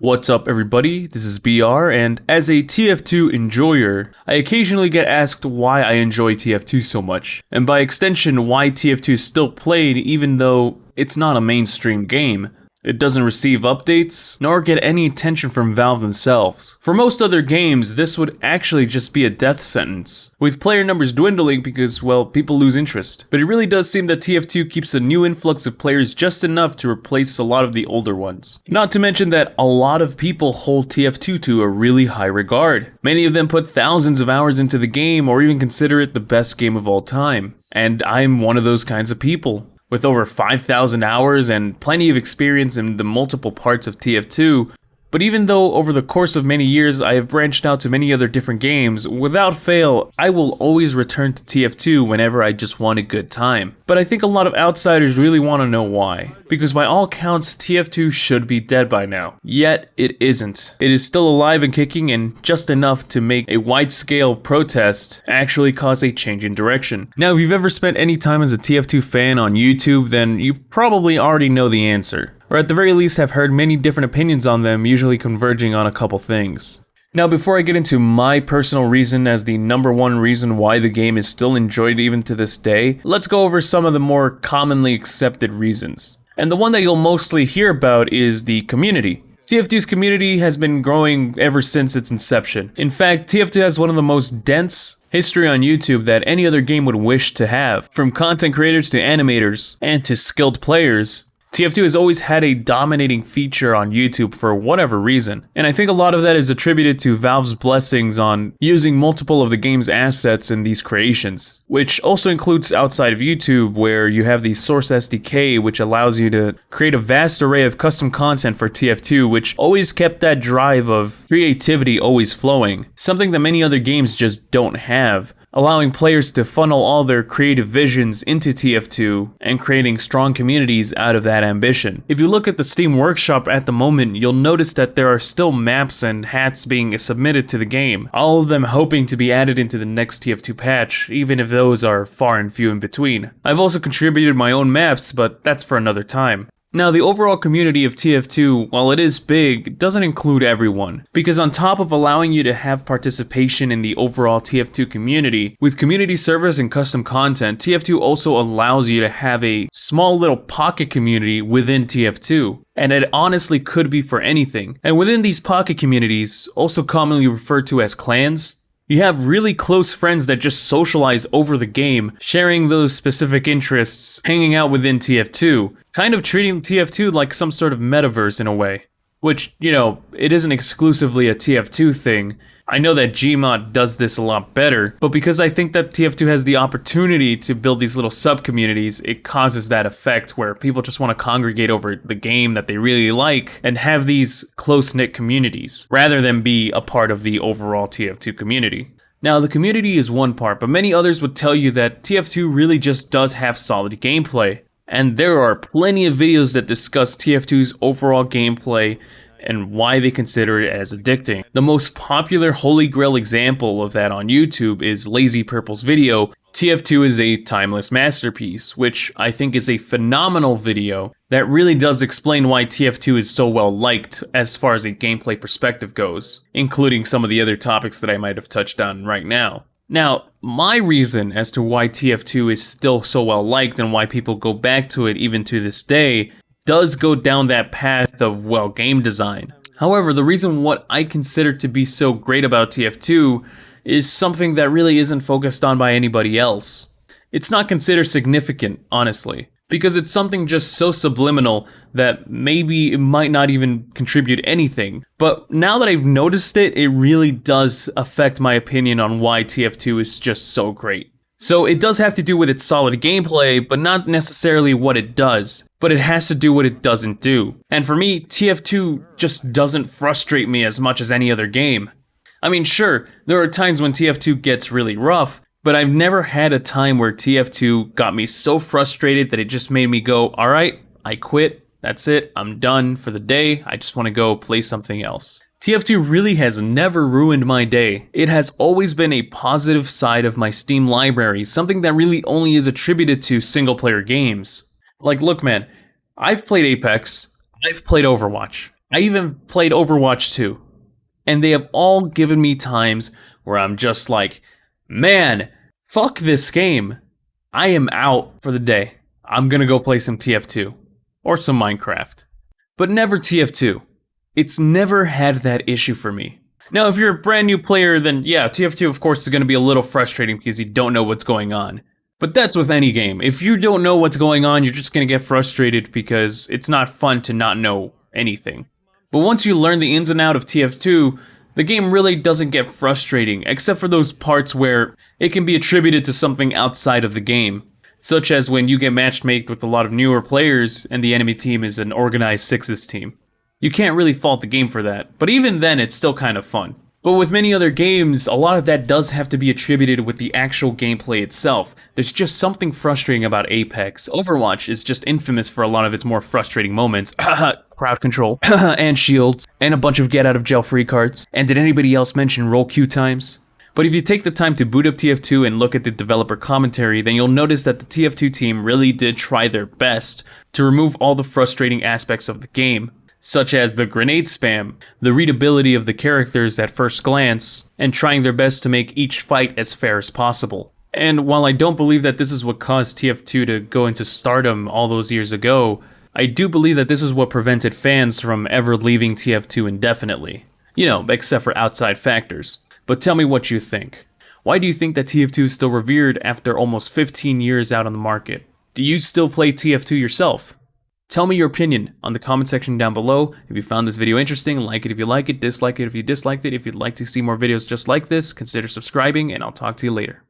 What's up everybody, this is BR, and as a TF2 enjoyer, I occasionally get asked why I enjoy TF2 so much, and by extension why TF2 is still played even though it's not a mainstream game. It doesn't receive updates, nor get any attention from Valve themselves. For most other games, this would actually just be a death sentence, with player numbers dwindling because, well, people lose interest. But it really does seem that TF2 keeps a new influx of players just enough to replace a lot of the older ones. Not to mention that a lot of people hold TF2 to a really high regard. Many of them put thousands of hours into the game or even consider it the best game of all time. And I'm one of those kinds of people. With over 5,000 hours and plenty of experience in the multiple parts of TF2, but even though over the course of many years I have branched out to many other different games, without fail, I will always return to TF2 whenever I just want a good time. But I think a lot of outsiders really want to know why. Because by all counts, TF2 should be dead by now. Yet, it isn't. It is still alive and kicking, and just enough to make a wide-scale protest actually cause a change in direction. Now, if you've ever spent any time as a TF2 fan on YouTube, then you probably already know the answer. Or at the very least have heard many different opinions on them, usually converging on a couple things. Now, before I get into my personal reason as the number one reason why the game is still enjoyed even to this day, let's go over some of the more commonly accepted reasons. And the one that you'll mostly hear about is the community. TF2's community has been growing ever since its inception. In fact, TF2 has one of the most dense history on YouTube that any other game would wish to have. From content creators to animators and to skilled players, TF2 has always had a dominating feature on YouTube for whatever reason, and I think a lot of that is attributed to Valve's blessings on using multiple of the game's assets in these creations, which also includes outside of YouTube where you have the Source SDK, which allows you to create a vast array of custom content for TF2, which always kept that drive of creativity always flowing, something that many other games just don't have, allowing players to funnel all their creative visions into TF2 and creating strong communities out of that ambition. If you look at the Steam Workshop at the moment, you'll notice that there are still maps and hats being submitted to the game, all of them hoping to be added into the next TF2 patch, even if those are far and few in between. I've also contributed my own maps, but that's for another time. Now, the overall community of TF2, while it is big, doesn't include everyone, because on top of allowing you to have participation in the overall TF2 community, with community servers and custom content, TF2 also allows you to have a small little pocket community within TF2. And it honestly could be for anything. And within these pocket communities, also commonly referred to as clans, you have really close friends that just socialize over the game, sharing those specific interests, hanging out within TF2, kind of treating TF2 like some sort of metaverse in a way. Which, you know, it isn't exclusively a TF2 thing. I know that Gmod does this a lot better, but because I think that TF2 has the opportunity to build these little sub-communities, it causes that effect where people just want to congregate over the game that they really like and have these close-knit communities, rather than be a part of the overall TF2 community. Now, the community is one part, but many others would tell you that TF2 really just does have solid gameplay. And there are plenty of videos that discuss TF2's overall gameplay and why they consider it as addicting. The most popular holy grail example of that on YouTube is Lazy Purple's video, TF2 is a timeless masterpiece, which I think is a phenomenal video that really does explain why TF2 is so well liked as far as a gameplay perspective goes, including some of the other topics that I might have touched on right now. Now, my reason as to why TF2 is still so well liked and why people go back to it even to this day does go down that path of, well, game design. However, the reason what I consider to be so great about TF2 is something that really isn't focused on by anybody else. It's not considered significant, honestly, because it's something just so subliminal that maybe it might not even contribute anything. But now that I've noticed it, it really does affect my opinion on why TF2 is just so great. So it does have to do with its solid gameplay, but not necessarily what it does. But it has to do what it doesn't do. And for me, TF2 just doesn't frustrate me as much as any other game. I mean, sure, there are times when TF2 gets really rough, but I've never had a time where TF2 got me so frustrated that it just made me go, alright, I quit, that's it, I'm done for the day, I just want to go play something else. TF2 really has never ruined my day. It has always been a positive side of my Steam library, something that really only is attributed to single-player games. Like, look man, I've played Apex, I've played Overwatch, I even played Overwatch 2. And they have all given me times where I'm just like, man, fuck this game. I am out for the day. I'm gonna go play some TF2 or some Minecraft. But never TF2. It's never had that issue for me. Now, if you're a brand new player, then yeah, TF2 of course is gonna be a little frustrating because you don't know what's going on. But that's with any game. If you don't know what's going on, you're just gonna get frustrated because it's not fun to not know anything. But once you learn the ins and outs of TF2, the game really doesn't get frustrating, except for those parts where it can be attributed to something outside of the game, such as when you get matchmaked with a lot of newer players and the enemy team is an organized sixes team. You can't really fault the game for that, but even then it's still kind of fun. But with many other games, a lot of that does have to be attributed with the actual gameplay itself. There's just something frustrating about Apex. Overwatch is just infamous for a lot of its more frustrating moments. Crowd control, and shields, and a bunch of get out of jail free cards. And did anybody else mention roll queue times? But if you take the time to boot up TF2 and look at the developer commentary, then you'll notice that the TF2 team really did try their best to remove all the frustrating aspects of the game, such as the grenade spam, the readability of the characters at first glance, and trying their best to make each fight as fair as possible. And while I don't believe that this is what caused TF2 to go into stardom all those years ago, I do believe that this is what prevented fans from ever leaving TF2 indefinitely. You know, except for outside factors. But tell me what you think. Why do you think that TF2 is still revered after almost 15 years out on the market? Do you still play TF2 yourself? Tell me your opinion on the comment section down below. If you found this video interesting, like it if you like it, dislike it if you disliked it. If you'd like to see more videos just like this, consider subscribing, and I'll talk to you later.